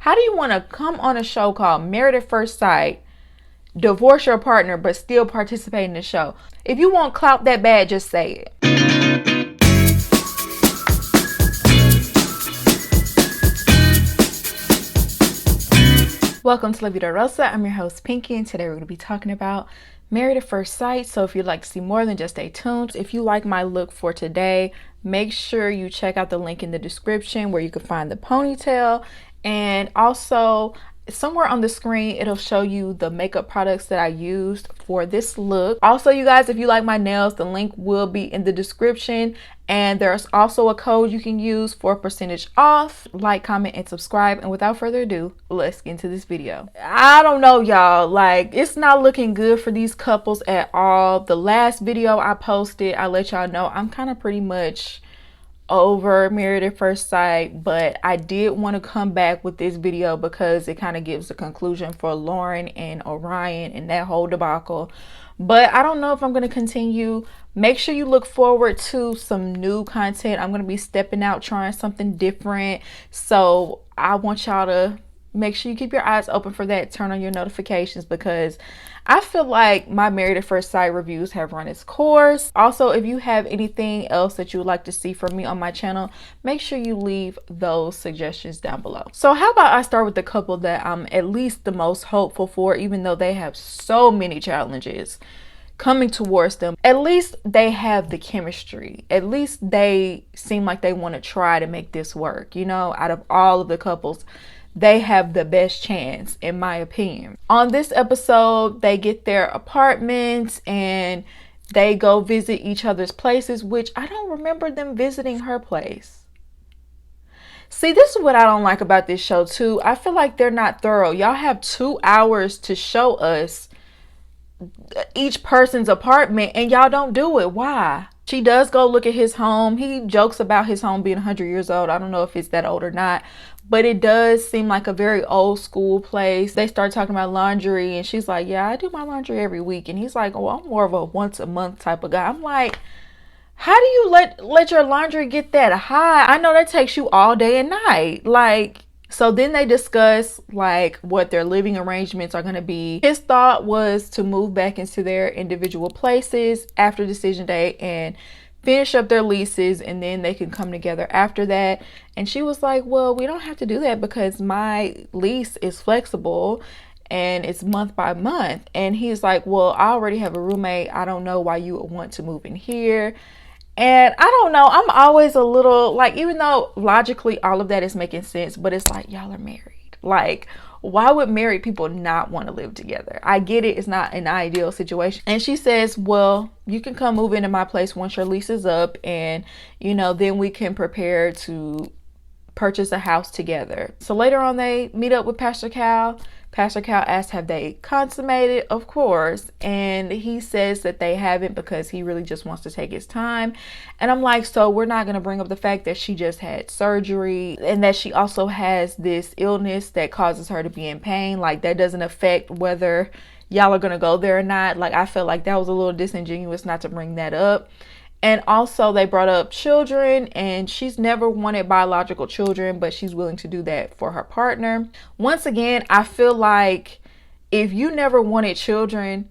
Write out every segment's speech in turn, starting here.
How do you want to come on a show called Married at First Sight, divorce your partner, but still participate in the show? If you want clout that bad, just say it. Welcome to La Vida Rosa. I'm your host, Pinky, and today we're going to be talking about Married at First Sight. So if you'd like to see more, then just stay tuned. If you like my look for today, make sure you check out the link in the description where you can find the ponytail. And also, somewhere on the screen, it'll show you the makeup products that I used for this look. Also, you guys, if you like my nails, the link will be in the description. And there's also a code you can use for percentage off. Like, comment, and subscribe. And without further ado, let's get into this video. I don't know, y'all. Like, it's not looking good for these couples at all. The last video I posted, I let y'all know I'm kind of pretty much over Married at First Sight, but I did want to come back with this video because it kind of gives a conclusion for Lauren and Orion and that whole debacle. But I don't know if I'm going to continue. Make sure you look forward to some new content. I'm going to be stepping out, trying something different. So I want y'all to make sure you keep your eyes open for that. Turn on your notifications because I feel like my Married at First Sight reviews have run its course. Also, if you have anything else that you would like to see from me on my channel, make sure you leave those suggestions down below. So how about I start with the couple that I'm at least the most hopeful for, even though they have so many challenges coming towards them. At least they have the chemistry. At least they seem like they want to try to make this work. You know, out of all of the couples, they have the best chance, in my opinion. On this episode, they get their apartments and they go visit each other's places, which I don't remember them visiting her place. See, this is what I don't like about this show too. I feel like they're not thorough. Y'all have 2 hours to show us each person's apartment and y'all don't do it. Why? She does go look at his home. He jokes about his home being 100 years old. I don't know if it's that old or not, but it does seem like a very old school place. They start talking about laundry and she's like, yeah, I do my laundry every week. And he's like, oh, I'm more of a once a month type of guy. I'm like, how do you let your laundry get that high? I know that takes you all day and night. Like, so then they discuss like what their living arrangements are going to be. His thought was to move back into their individual places after decision day and finish up their leases, and then they can come together after that. And she was like, well, we don't have to do that because my lease is flexible and it's month by month. And he's like, well, I already have a roommate. I don't know why you would want to move in here. And I don't know, I'm always a little like, even though logically all of that is making sense, but it's like, y'all are married. Like, why would married people not want to live together? I get it. It's not an ideal situation. And she says, well, you can come move into my place once your lease is up. And, you know, then we can prepare to purchase a house together. So later on, they meet up with Pastor Cal. Pastor Cal asks, have they consummated? Of course. And he says that they haven't because he really just wants to take his time. And I'm like, so we're not going to bring up the fact that she just had surgery and that she also has this illness that causes her to be in pain. Like, that doesn't affect whether y'all are going to go there or not. Like, I felt like that was a little disingenuous not to bring that up. And also they brought up children, and she's never wanted biological children, but she's willing to do that for her partner. Once again, I feel like if you never wanted children,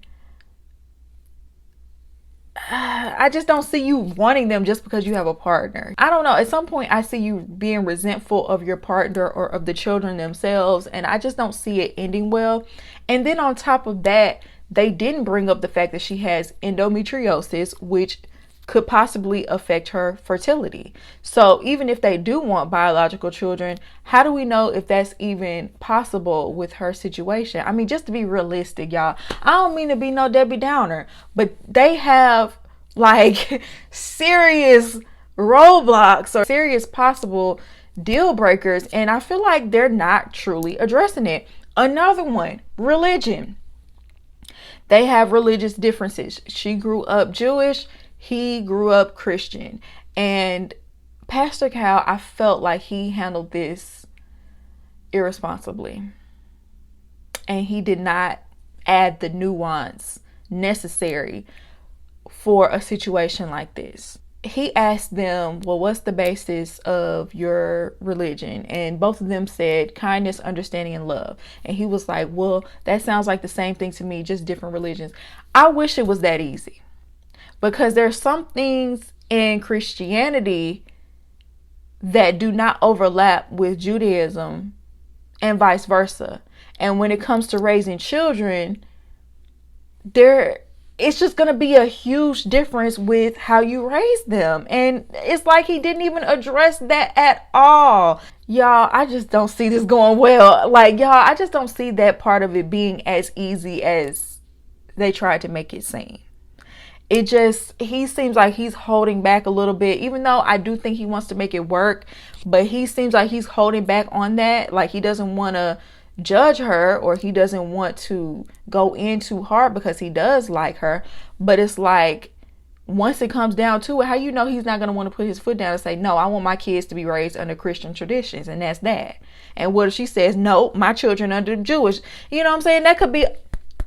I just don't see you wanting them just because you have a partner. I don't know. At some point, I see you being resentful of your partner or of the children themselves, and I just don't see it ending well. And then on top of that, they didn't bring up the fact that she has endometriosis, which could possibly affect her fertility. So even if they do want biological children, how do we know if that's even possible with her situation? I mean, just to be realistic, y'all, I don't mean to be no Debbie Downer, but they have like serious roadblocks or serious possible deal breakers, and I feel like they're not truly addressing it. Another one, religion. They have religious differences. She grew up Jewish. He grew up Christian, and Pastor Cal, I felt like he handled this irresponsibly, and he did not add the nuance necessary for a situation like this. he asked them, well, what's the basis of your religion? And both of them said kindness, understanding, and love. And he was like, well, that sounds like the same thing to me, just different religions. I wish it was that easy, because there's some things in Christianity that do not overlap with Judaism and vice versa. And when it comes to raising children, it's just going to be a huge difference with how you raise them. And it's like he didn't even address that at all. Y'all, I just don't see this going well. Like, y'all, I just don't see that part of it being as easy as they tried to make it seem. He seems like he's holding back a little bit, even though I do think he wants to make it work. But he seems like he's holding back on that. Like, he doesn't want to judge her, or he doesn't want to go in too hard because he does like her. But it's like, once it comes down to it, how you know he's not going to want to put his foot down and say, no, I want my kids to be raised under Christian traditions, and that's that. And what if she says, no, my children under Jewish? You know what I'm saying?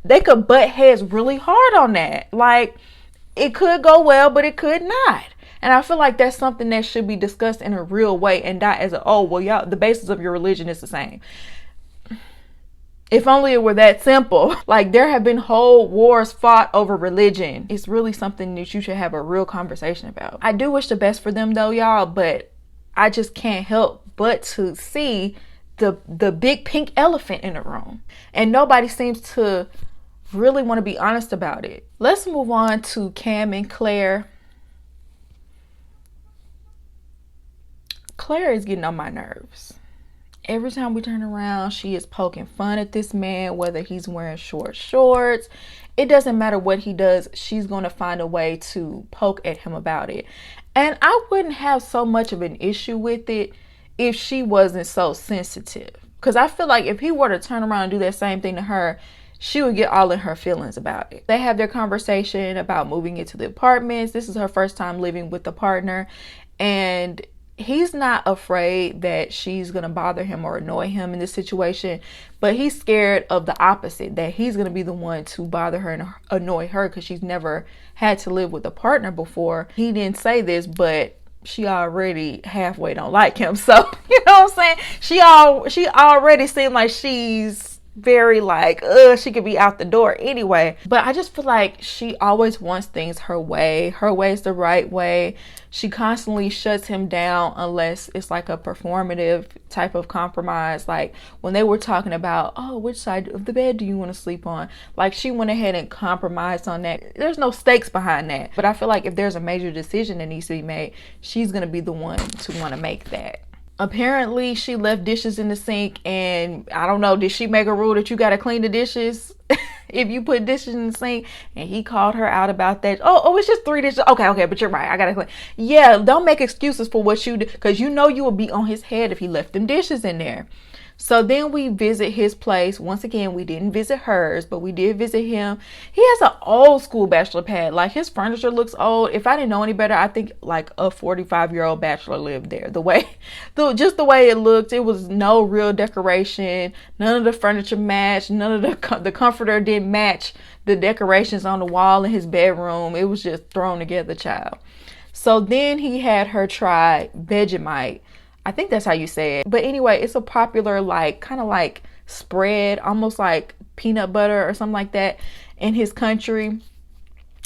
They could butt heads really hard on that. Like, it could go well, but it could not. And I feel like that's something that should be discussed in a real way, and not as y'all, the basis of your religion is the same. If only it were that simple. Like, there have been whole wars fought over religion. It's really something that you should have a real conversation about. I do wish the best for them though, y'all, but I just can't help but to see the big pink elephant in the room. And nobody seems to really want to be honest about it. Let's move on to Cam and Claire. Claire is getting on my nerves. Every time we turn around, she is poking fun at this man, whether he's wearing short shorts. It doesn't matter what he does. She's going to find a way to poke at him about it. And I wouldn't have so much of an issue with it if she wasn't so sensitive. Because I feel like if he were to turn around and do that same thing to her, she would get all in her feelings about it. They have their conversation about moving into the apartments. This is her first time living with a partner. And he's not afraid that she's going to bother him or annoy him in this situation, but he's scared of the opposite, that he's going to be the one to bother her and annoy her, because she's never had to live with a partner before. He didn't say this, but she already halfway don't like him. So, you know what I'm saying? She already seemed like she's very like, she could be out the door anyway. But I just feel like she always wants things her way. Her way is the right way. She constantly shuts him down unless it's like a performative type of compromise. Like when they were talking about, which side of the bed do you want to sleep on? Like, she went ahead and compromised on that. There's no stakes behind that. But I feel like if there's a major decision that needs to be made, she's going to be the one to want to make that. Apparently she left dishes in the sink, and I don't know, did she make a rule that you got to clean the dishes if you put dishes in the sink? And he called her out about that. It's just 3 dishes. Okay, but you're right, I gotta clean. Yeah, don't make excuses for what you do, because you know you would be on his head if he left them dishes in there. So then we visit his place. Once again, we didn't visit hers, but we did visit him. He has an old school bachelor pad. Like, his furniture looks old. If I didn't know any better, I think like a 45-year-old bachelor lived there. Just the way it looked, it was no real decoration. None of the furniture matched. None of the comforter didn't match the decorations on the wall in his bedroom. It was just thrown together, child. So then he had her try Vegemite. I think that's how you say it. But anyway, it's a popular, like, kind of like spread, almost like peanut butter or something like that in his country.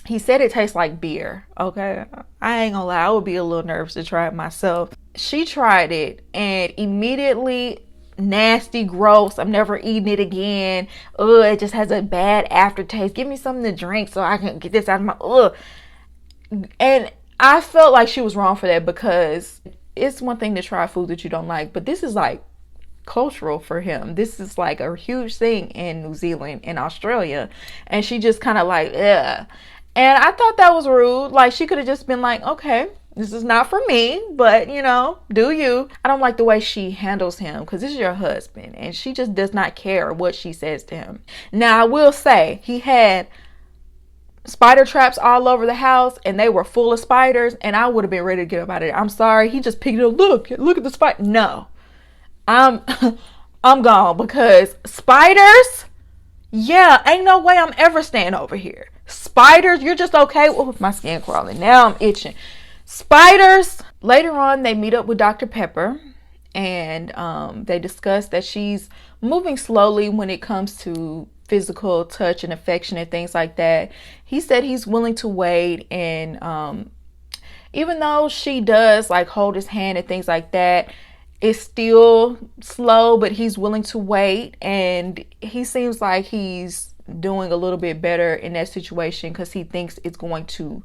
He said it tastes like beer. Okay, I ain't gonna lie, I would be a little nervous to try it myself. She tried it and immediately, nasty, gross, I'm never eating it again. It just has a bad aftertaste. Give me something to drink so I can get this out of my And I felt like she was wrong for that, because it's one thing to try food that you don't like, but this is like cultural for him. This is like a huge thing in New Zealand and Australia, and she just kind of like, ugh. And I thought that was rude. Like, she could have just been like, okay, this is not for me, but you know, do you. I don't like the way she handles him, because this is your husband, and she just does not care what she says to him. Now, I will say, he had spider traps all over the house, and they were full of spiders, and I would have been ready to get up out of it. I'm sorry, he just picked it up. Look at the spider. No, I'm gone, because spiders, yeah, ain't no way I'm ever staying over here. Spiders, you're just okay with my skin crawling. Now I'm itching. Spiders. Later on, they meet up with Dr. Pepper, and they discuss that she's moving slowly when it comes to physical touch and affection and things like that. He said he's willing to wait, and even though she does like hold his hand and things like that, it's still slow, but he's willing to wait, and he seems like he's doing a little bit better in that situation because he thinks it's going to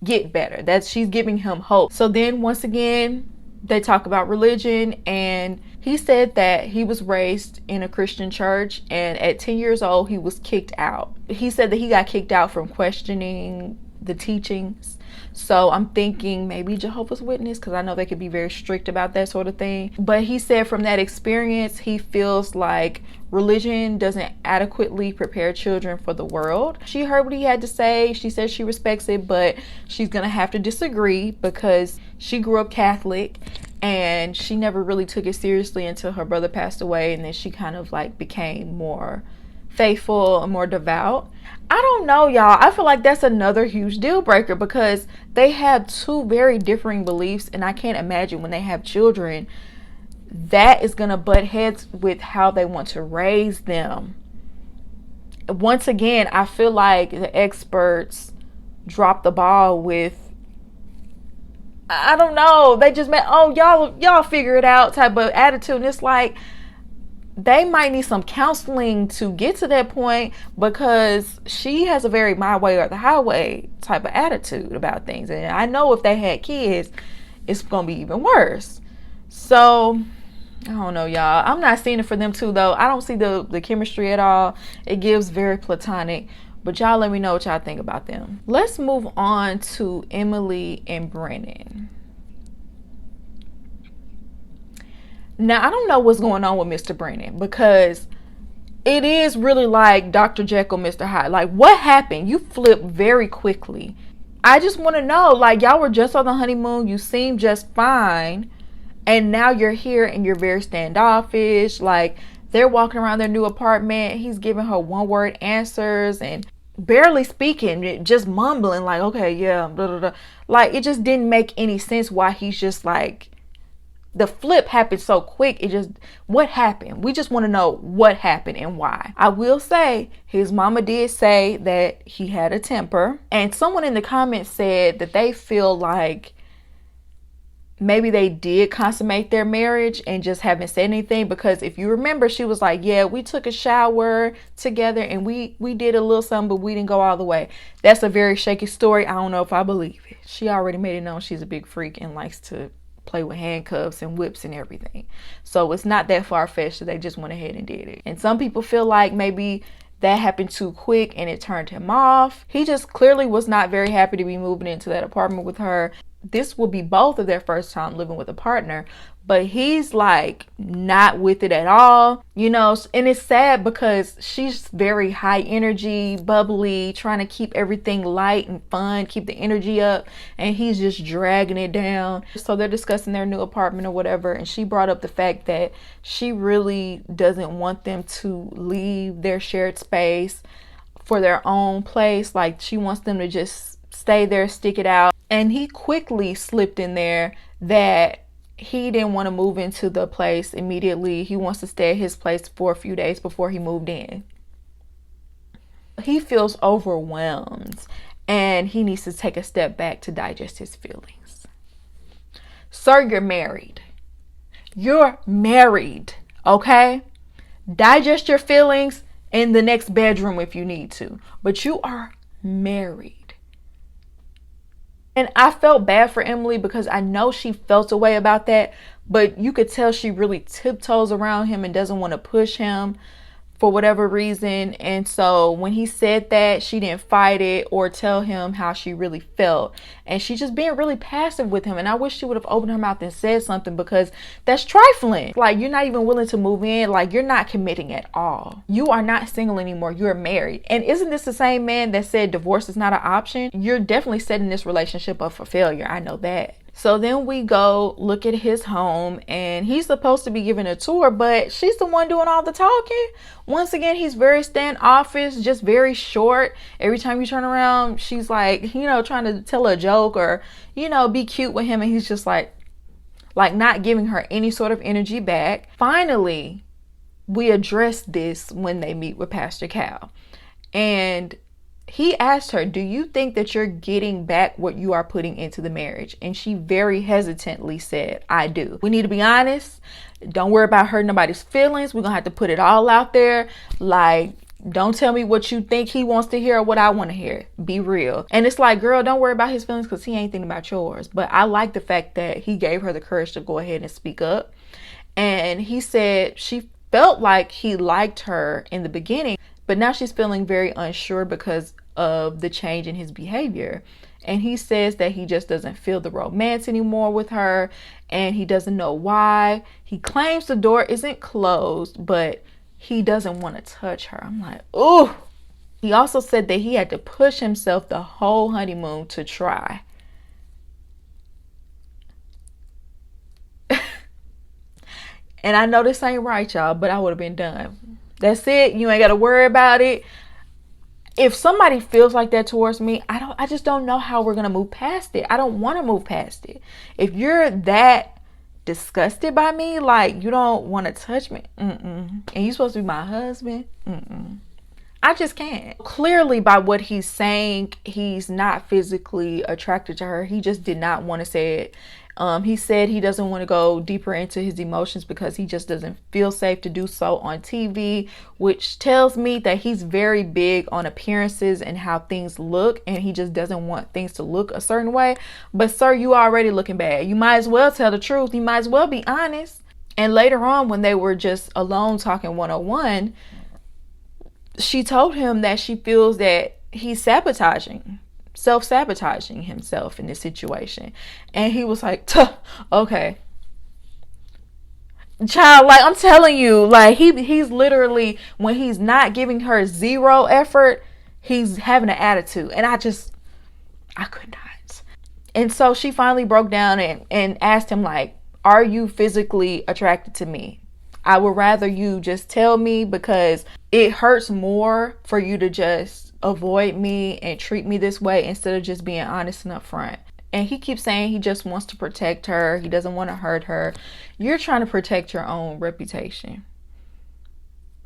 get better. That she's giving him hope. So then once again, they talk about religion, and he said that he was raised in a Christian church, and at 10 years old he was kicked out. He said that he got kicked out from questioning the teachings. So I'm thinking maybe Jehovah's Witness, because I know they could be very strict about that sort of thing. But he said from that experience, he feels like religion doesn't adequately prepare children for the world. She heard what he had to say. She said she respects it, but she's gonna have to disagree because she grew up Catholic and she never really took it seriously until her brother passed away, and then she kind of like became more faithful and more devout. I don't know, y'all. I feel like that's another huge deal breaker because they have two very differing beliefs, and I can't imagine when they have children that is gonna butt heads with how they want to raise them. Once again, I feel like the experts dropped the ball with, I don't know, they just meant, oh, y'all figure it out type of attitude. And it's like they might need some counseling to get to that point, because she has a very my way or the highway type of attitude about things. And I know if they had kids, it's gonna be even worse. So I don't know, y'all. I'm not seeing it for them too, though. I don't see the chemistry at all. It gives very platonic. But y'all let me know what y'all think about them. Let's move on to Emily and Brennan. Now, I don't know what's going on with Mr. Brennan, because it is really like Dr. Jekyll, Mr. Hyde. Like, what happened? You flipped very quickly. I just want to know, like, y'all were just on the honeymoon. You seem just fine. And now you're here and you're very standoffish. Like, they're walking around their new apartment. He's giving her one-word answers and barely speaking, just mumbling like, okay, yeah, blah, blah, blah. Like, it just didn't make any sense why he's just like, the flip happened so quick. It just, what happened? We just want to know what happened and why. I will say his mama did say that he had a temper, and someone in the comments said that they feel like maybe they did consummate their marriage and just haven't said anything, because if you remember, she was like, yeah, we took a shower together and we did a little something, but we didn't go all the way. That's a very shaky story. I don't know if I believe it. She already made it known she's a big freak and likes to play with handcuffs and whips and everything. So it's not that far-fetched that they just went ahead and did it. And some people feel like maybe that happened too quick and it turned him off. He just clearly was not very happy to be moving into that apartment with her. This will be both of their first time living with a partner, but he's like not with it at all, you know. And it's sad because she's very high energy, bubbly, trying to keep everything light and fun, keep the energy up, and he's just dragging it down. So they're discussing their new apartment or whatever, and she brought up the fact that she really doesn't want them to leave their shared space for their own place. Like, she wants them to just stay there, stick it out. And he quickly slipped in there that he didn't want to move into the place immediately. He wants to stay at his place for a few days before he moved in. He feels overwhelmed and he needs to take a step back to digest his feelings. Sir, you're married. You're married, okay? Digest your feelings in the next bedroom if you need to, but you are married. And I felt bad for Emily because I know she felt a way about that, but you could tell she really tiptoes around him and doesn't want to push him for whatever reason. And so when he said that, she didn't fight it or tell him how she really felt. And she's just being really passive with him. And I wish she would have opened her mouth and said something, because that's trifling. Like, you're not even willing to move in. Like, you're not committing at all. You are not single anymore. You're married. And isn't this the same man that said divorce is not an option? You're definitely setting this relationship up for failure. I know that. So then we go look at his home, and he's supposed to be giving a tour, but she's the one doing all the talking. Once again, he's very standoffish, just very short. Every time you turn around, she's like, you know, trying to tell a joke or, you know, be cute with him, and he's just like not giving her any sort of energy back. Finally, we address this when they meet with Pastor Cal, and he asked her, do you think that you're getting back what you are putting into the marriage? And she very hesitantly said, I do. We need to be honest. Don't worry about hurting nobody's feelings. We're going to have to put it all out there. Like, don't tell me what you think he wants to hear or what I want to hear. Be real. And it's like, girl, don't worry about his feelings because he ain't thinking about yours. But I like the fact that he gave her the courage to go ahead and speak up. And he said she felt like he liked her in the beginning, but now she's feeling very unsure because of the change in his behavior. And he says that he just doesn't feel the romance anymore with her, and he doesn't know why. He claims the door isn't closed, but he doesn't want to touch her. I'm like, ooh. He also said that he had to push himself the whole honeymoon to try. And I know this ain't right, y'all, but I would have been done. That's it. You ain't got to worry about it. If somebody feels like that towards me, I just don't know how we're going to move past it. I don't want to move past it. If you're that disgusted by me, like you don't want to touch me, and you're supposed to be my husband, I just can't. Clearly, by what he's saying, he's not physically attracted to her. He just did not want to say it. He said he doesn't want to go deeper into his emotions because he just doesn't feel safe to do so on TV, which tells me that he's very big on appearances and how things look, and he just doesn't want things to look a certain way. But sir, you already looking bad. You might as well tell the truth. You might as well be honest. And later on, when they were just alone talking one-on-one, she told him that she feels that he's self-sabotaging himself in this situation. And he was like, okay. Child, like I'm telling you, like he's literally, when he's not giving her zero effort, he's having an attitude. And I could not. And so she finally broke down and asked him, like, are you physically attracted to me? I would rather you just tell me, because it hurts more for you to just avoid me and treat me this way instead of just being honest and upfront. And he keeps saying he just wants to protect her. He doesn't want to hurt her. You're trying to protect your own reputation.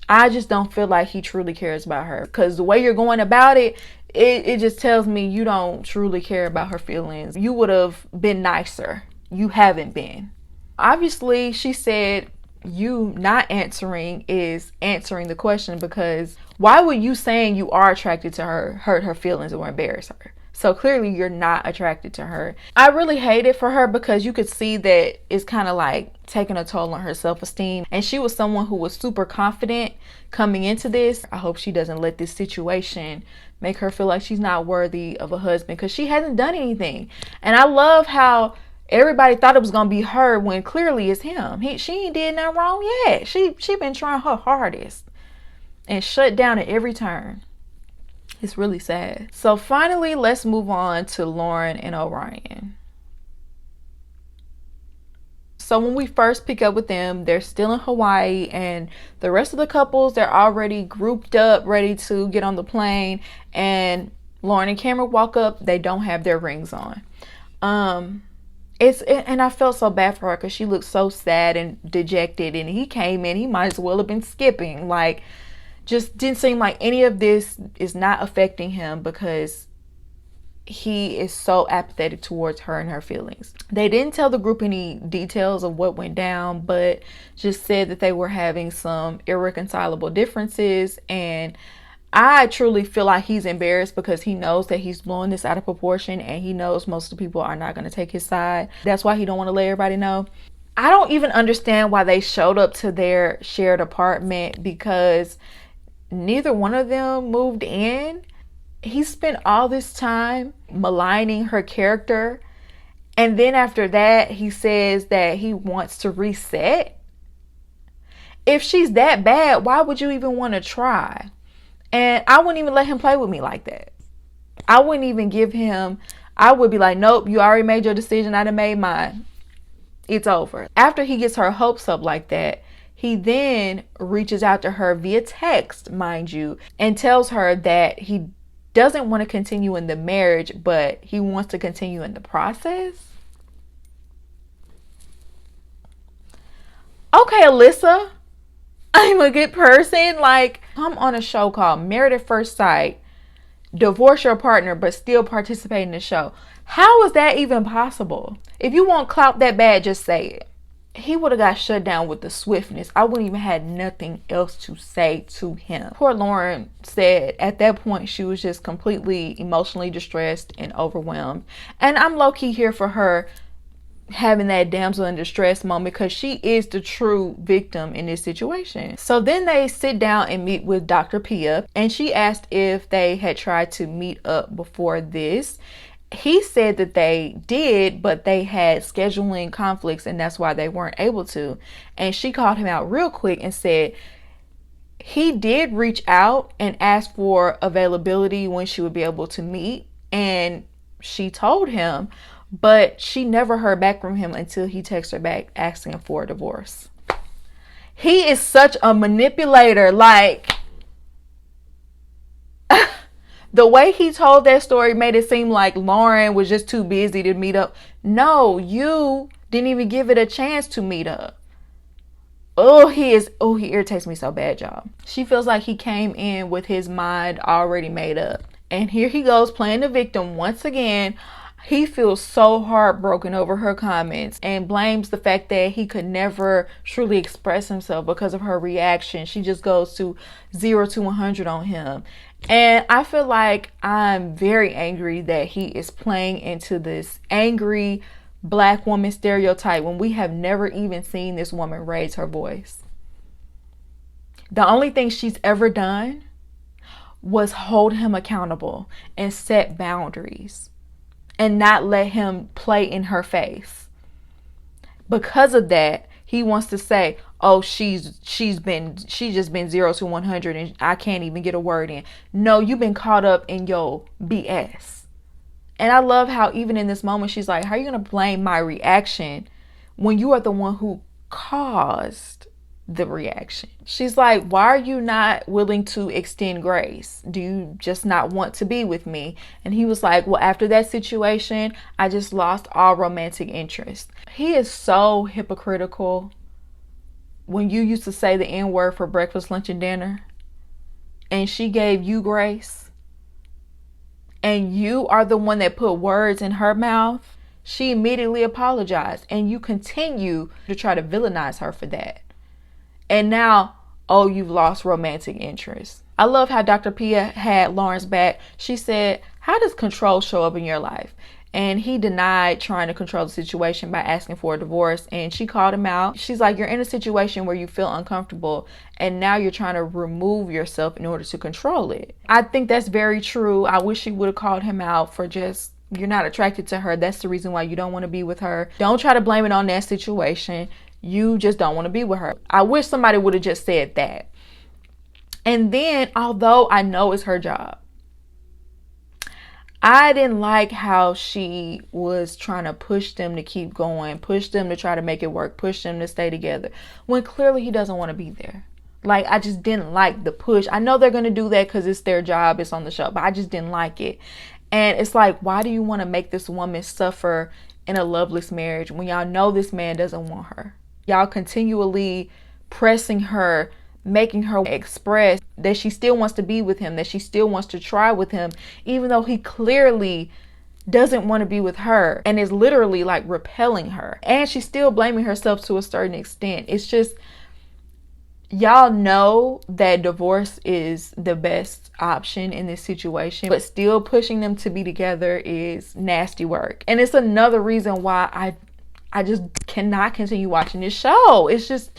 I just don't feel like he truly cares about her, because the way you're going about it, it just tells me you don't truly care about her feelings. You would have been nicer. You haven't been. Obviously, she said you not answering is answering the question, because why would you saying you are attracted to her hurt her feelings or embarrass her? So clearly you're not attracted to her. I really hate it for her, because you could see that it's kind of like taking a toll on her self-esteem. And she was someone who was super confident coming into this. I hope she doesn't let this situation make her feel like she's not worthy of a husband, because she hasn't done anything. And I love how everybody thought it was gonna be her when clearly it's him. She ain't did nothing wrong yet. She been trying her hardest and shut down at every turn. It's really sad. So finally, let's move on to Lauren and Orion. So when we first pick up with them, they're still in Hawaii, and the rest of the couples, they're already grouped up, ready to get on the plane. And Lauren and Cameron walk up. They don't have their rings on. And I felt so bad for her, because she looked so sad and dejected. And he came in, he might as well have been skipping. Like, just didn't seem like any of this is not affecting him, because he is so apathetic towards her and her feelings. They didn't tell the group any details of what went down, but just said that they were having some irreconcilable differences. And I truly feel like he's embarrassed, because he knows that he's blowing this out of proportion, and he knows most of the people are not going to take his side. That's why he don't want to let everybody know. I don't even understand why they showed up to their shared apartment, because neither one of them moved in. He spent all this time maligning her character, and then after that he says that he wants to reset. If she's that bad, why would you even want to try? And I wouldn't even let him play with me like that. I wouldn't even give him I would be like, nope, you already made your decision. I done made mine. It's over. After he gets her hopes up like that, he then reaches out to her via text, mind you, and tells her that he doesn't want to continue in the marriage, but he wants to continue in the process. Okay, Alyssa, I'm a good person. Like, I'm on a show called Married at First Sight. Divorce your partner, but still participate in the show. How is that even possible? If you want clout that bad, just say it. He would have got shut down with the swiftness. I wouldn't even had nothing else to say to him. Poor Lauren said at that point she was just completely emotionally distressed and overwhelmed. And I'm low-key here for her having that damsel in distress moment, because she is the true victim in this situation. So then they sit down and meet with Dr. Pia, and she asked if they had tried to meet up before this. He said that they did, but they had scheduling conflicts, and that's why they weren't able to. And she called him out real quick and said he did reach out and ask for availability when she would be able to meet, and she told him, but she never heard back from him until he texted her back asking for a divorce. He is such a manipulator. Like, the way he told that story made it seem like Lauren was just too busy to meet up. No, you didn't even give it a chance to meet up. He irritates me so bad, y'all. She feels like he came in with his mind already made up. And here he goes playing the victim once again. He feels so heartbroken over her comments and blames the fact that he could never truly express himself because of her reaction. She just goes to 0 to 100 on him. And I feel like I'm very angry that he is playing into this angry Black woman stereotype when we have never even seen this woman raise her voice. The only thing she's ever done was hold him accountable and set boundaries and not let him play in her face. Because of that, he wants to say, oh, she's just been 0 to 100 and I can't even get a word in. No, you've been caught up in your BS. And I love how even in this moment, she's like, how are you going to blame my reaction when you are the one who caused the reaction? She's like, why are you not willing to extend grace? Do you just not want to be with me? And he was like, well, after that situation, I just lost all romantic interest. He is so hypocritical. When you used to say the N-word for breakfast, lunch, and dinner, and she gave you grace, and you are the one that put words in her mouth, she immediately apologized, and you continue to try to villainize her for that. And now, oh, you've lost romantic interest. I love how Dr. Pia had Lauren's back. She said, how does control show up in your life? And he denied trying to control the situation by asking for a divorce. And she called him out. She's like, you're in a situation where you feel uncomfortable, and now you're trying to remove yourself in order to control it. I think that's very true. I wish she would have called him out for just, you're not attracted to her. That's the reason why you don't want to be with her. Don't try to blame it on that situation. You just don't want to be with her. I wish somebody would have just said that. And then, although I know it's her job, I didn't like how she was trying to push them to keep going, push them to try to make it work, push them to stay together, when clearly he doesn't want to be there. Like, I just didn't like the push. I know they're going to do that because it's their job, it's on the show, but I just didn't like it. And it's like, why do you want to make this woman suffer in a loveless marriage when y'all know this man doesn't want her? Y'all continually pressing her, making her express that she still wants to be with him, that she still wants to try with him, even though he clearly doesn't want to be with her and is literally like repelling her. And she's still blaming herself to a certain extent. It's just, y'all know that divorce is the best option in this situation, but still pushing them to be together is nasty work. And it's another reason why I just cannot continue watching this show. It's just,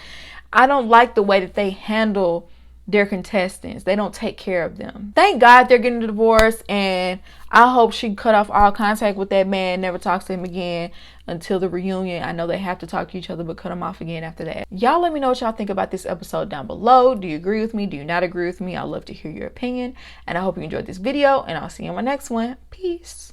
I don't like the way that they handle their contestants. They don't take care of them. Thank God they're getting a divorce, and I hope she cut off all contact with that man, never talks to him again until the reunion. I know they have to talk to each other, but cut him off again after that. Y'all let me know what y'all think about this episode down below. Do you agree with me? Do you not agree with me? I'd love to hear your opinion, and I hope you enjoyed this video, and I'll see you in my next one. Peace.